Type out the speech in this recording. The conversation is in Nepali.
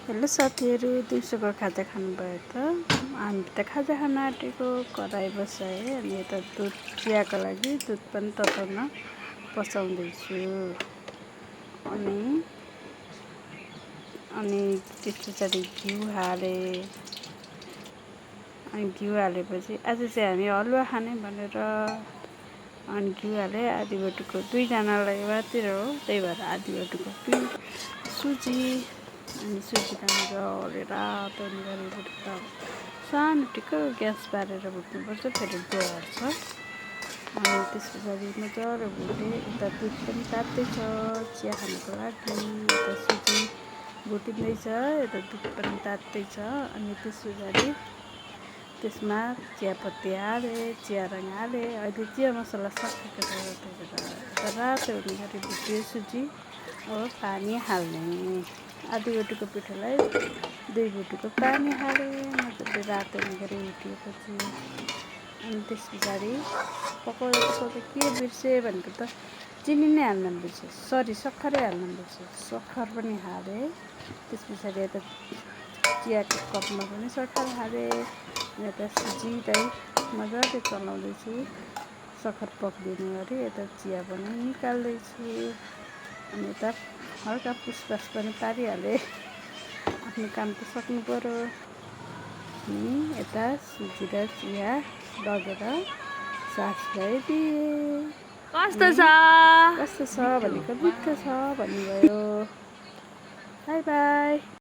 हेलो साथीहरू, दिउँसोको खाजा खानुभयो त? हामी त खाजा खान आँटेको, कराई बसाएँ अनि यता दुध चियाको लागि दुध पनि तताउन बसाउँदैछु। अनि त्यस पछाडि घिउ हालेँ। अनि घिउ हालेपछि आज चाहिँ हामी हलुवा खाने भनेर अनि घिउ हालेँ। आधी बटुको दुईजनालाई मात्र हो, त्यही भएर आधी बटुको सुजी अनि सुजीलाई मजाले रातो गरेर सानो टिक्क ग्यास पारेर भुट्नुपर्छ, फेरि डढ्छ। अनि त्यस पछाडि मजाले भुटेँ। यता दुध पनि तात्दै छ चिया खानको लागि, यता सुजी भुटिँदैछ, यता दुध पनि तात्दै छ। अनि त्यस पछाडि त्यसमा चियापत्ती हालेँ, चिया रङ हालेँ। अहिले चिया मसला सकिएको छ, त्यही भएर यता रातो हुने गरी भुट्यो सुजी। अब पानी हाल्ने, आधी बटुको पिठोलाई 2 बटुको पानी हालेँ, मजाले रातो हुने गरी भुटिएपछि। अनि त्यस पछाडि पकाउँदा के बिर्सेँ भनेको त चिनी नै हाल्न बिर्सेँ, सक्खरै हाल्न बिर्सेँ। सक्खर पनि हालेँ। त्यस पछाडि यता चियाको कपमा पनि सक्खर हालेँ। यता सुजीलाई मजाले चलाउँदैछु, सक्खर पक्दिने गरी। यता चिया पनि निकाल्दैछु। अनि यता हल्का पुसपास पनि पारिहालेँ, आफ्नो काम त सक्नु पर्यो। अनि यता सुजी र चिया लगेर सासुलाई दिएँ। कस्तो छ भनेको मिठो छ भन्नुभयो। By by.